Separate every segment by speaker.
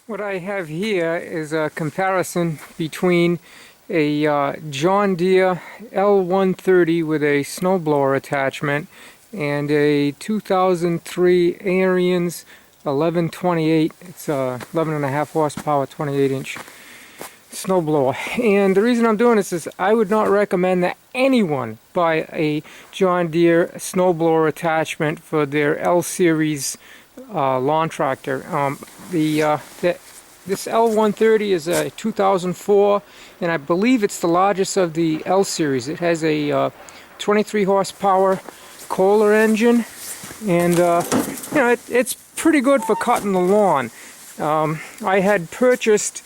Speaker 1: What I have here is a comparison between a John Deere L130 with a snowblower attachment and a 2003 Ariens 1128. It's a 11.5 horsepower, 28-inch snowblower. And the reason I'm doing this is I would not recommend that anyone buy a John Deere snowblower attachment for their L series lawn tractor. This L130 is a 2004, and I believe it's the largest of the L series. It has a 23 horsepower Kohler engine, and it's pretty good for cutting the lawn. I had purchased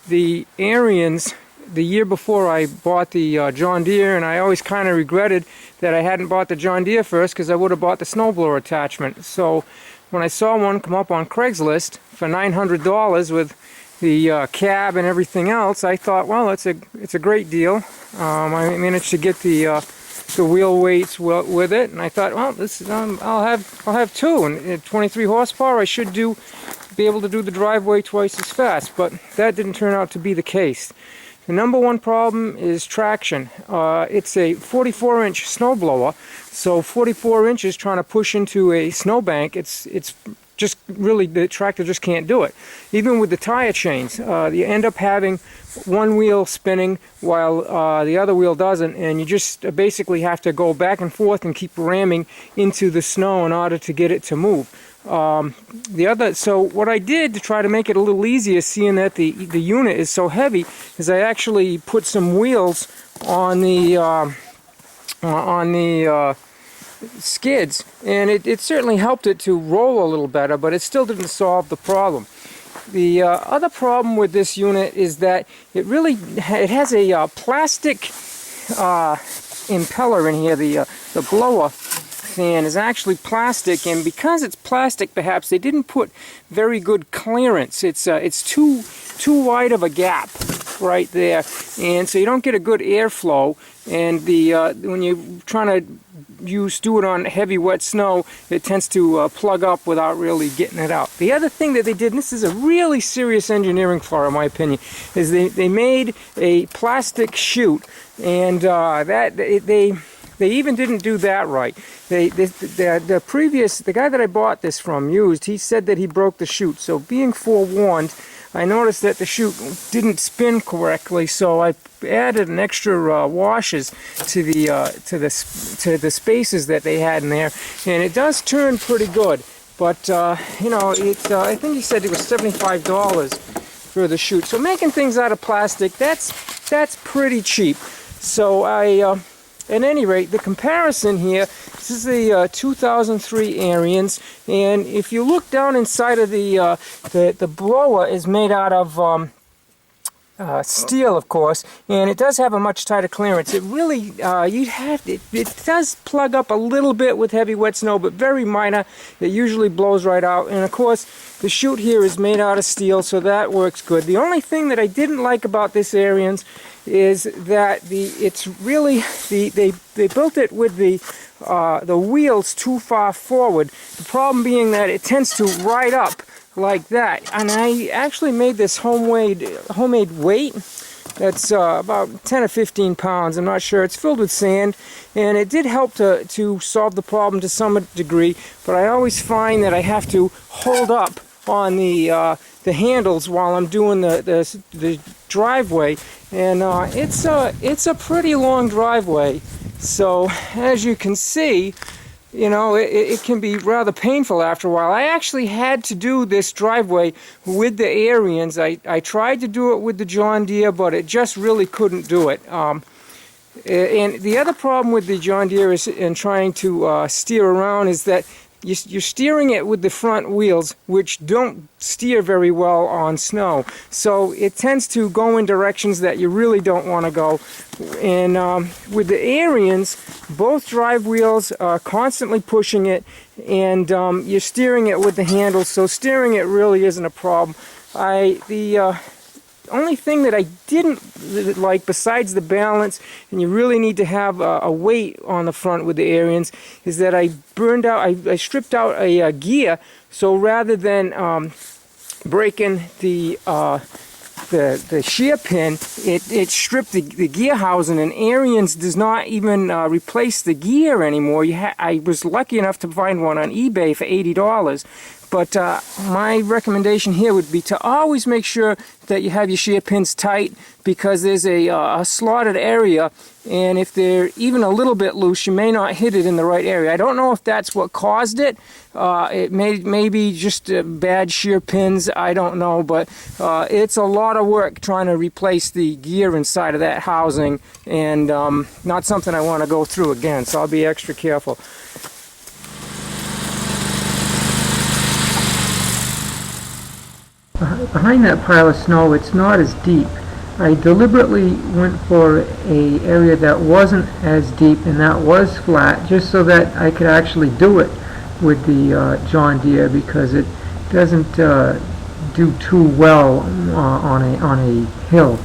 Speaker 1: the Ariens the year before I bought the John Deere, and I always kind of regretted that I hadn't bought the John Deere first, because I would have bought the snowblower attachment. So when I saw one come up on Craigslist for $900 with the cab and everything else, I thought, well, it's a great deal. I managed to get the wheel weights with it, and I thought, well, this I'll have two, and at 23 horsepower, I should be able to do the driveway twice as fast. But that didn't turn out to be the case. The number one problem is traction. It's a 44-inch snowblower, so 44 inches trying to push into a snowbank, it's just really, the tractor just can't do it. Even with the tire chains, you end up having one wheel spinning while the other wheel doesn't, and you just basically have to go back and forth and keep ramming into the snow in order to get it to move. So what I did to try to make it a little easier, seeing that the unit is so heavy, is I actually put some wheels on the skids, and it certainly helped it to roll a little better, but it still didn't solve the problem. The other problem with this unit is that it has a plastic impeller in here. The blower fan is actually plastic, and because it's plastic, perhaps they didn't put very good clearance. It's too wide of a gap right there, and so you don't get a good airflow. And when you're trying to do it on heavy wet snow, it tends to plug up without really getting it out. The other thing that they did, and this is a really serious engineering flaw in my opinion, is they made a plastic chute, and they even didn't do that right. The guy that I bought this from he said that he broke the chute. So being forewarned, I noticed that the chute didn't spin correctly, so I added an extra washers to the spaces that they had in there, and it does turn pretty good. But I think he said it was $75 for the chute. So making things out of plastic, that's pretty cheap. So at any rate, the comparison here, this is the 2003 Ariens, and if you look down inside of the blower is made out of steel, of course, and it does have a much tighter clearance. It really, it does plug up a little bit with heavy wet snow, but very minor. It usually blows right out, and of course, the chute here is made out of steel, so that works good. The only thing that I didn't like about this Ariens is that they built it with the wheels too far forward. The problem being that it tends to ride up like that, and I actually made this homemade weight that's about 10 or 15 pounds. I'm not sure. It's filled with sand, and it did help to solve the problem to some degree, but I always find that I have to hold up on the handles while I'm doing the driveway, and it's a pretty long driveway. So as you can see, it can be rather painful after a while. I actually had to do this driveway with the Ariens. I tried to do it with the John Deere, but it just really couldn't do it. And the other problem with the John Deere in trying to steer around is that you're steering it with the front wheels, which don't steer very well on snow. So it tends to go in directions that you really don't want to go. And with the Ariens, both drive wheels are constantly pushing it, and you're steering it with the handles, so steering it really isn't a problem. The only thing that I didn't like, besides the balance, and you really need to have a weight on the front with the Ariens, is that I stripped out a gear. So rather than breaking the shear pin, it stripped the gear housing, and Ariens does not even replace the gear anymore. I was lucky enough to find one on eBay for $80. But my recommendation here would be to always make sure that you have your shear pins tight, because there's a slotted area, and if they're even a little bit loose, you may not hit it in the right area. I don't know if that's what caused it. It may be just bad shear pins. I don't know, but it's a lot of work trying to replace the gear inside of that housing, and not something I want to go through again, so I'll be extra careful. Behind that pile of snow, it's not as deep. I deliberately went for an area that wasn't as deep and that was flat, just so that I could actually do it with the John Deere, because it doesn't do too well on a hill.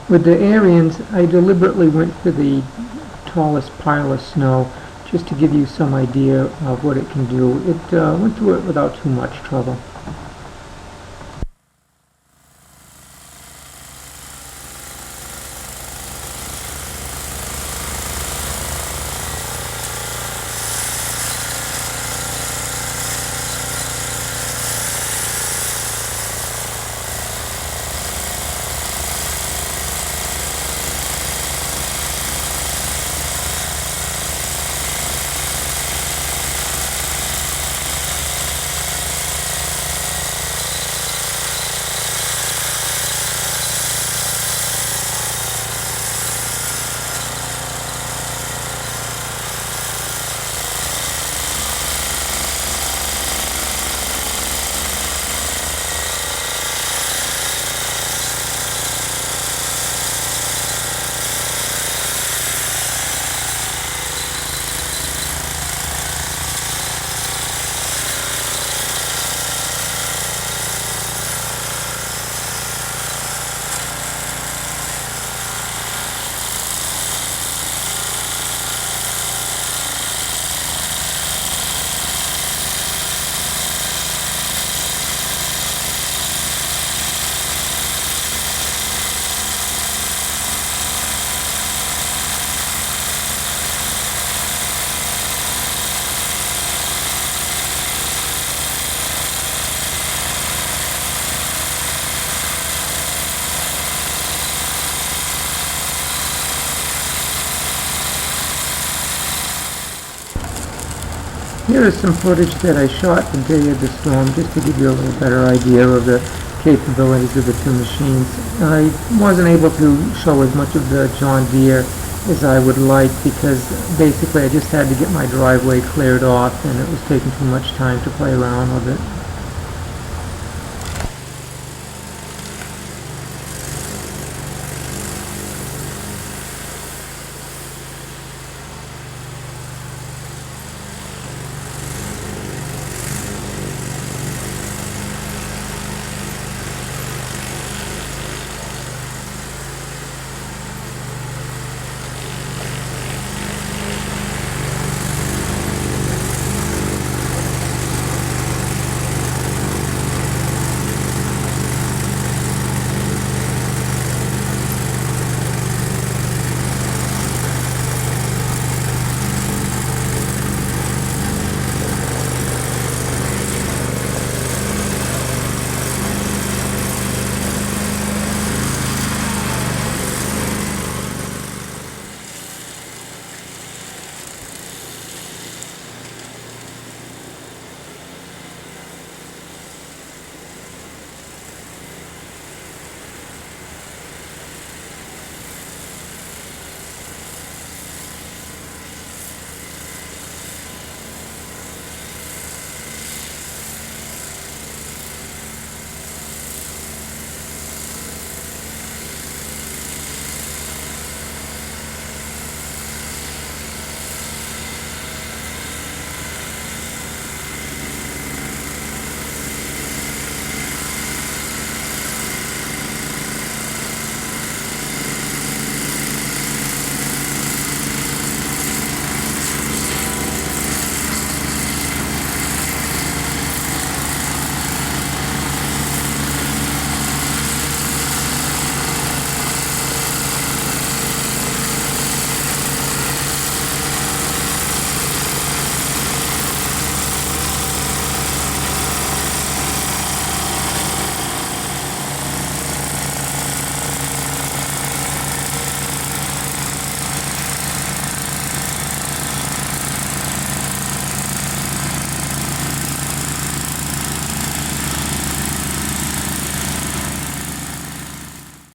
Speaker 1: With the Ariens, I deliberately went for the tallest pile of snow, just to give you some idea of what it can do. It went through it without too much trouble. Here is some footage that I shot the day of the storm, just to give you a little better idea of the capabilities of the two machines. I wasn't able to show as much of the John Deere as I would like, because basically I just had to get my driveway cleared off, and it was taking too much time to play around with it.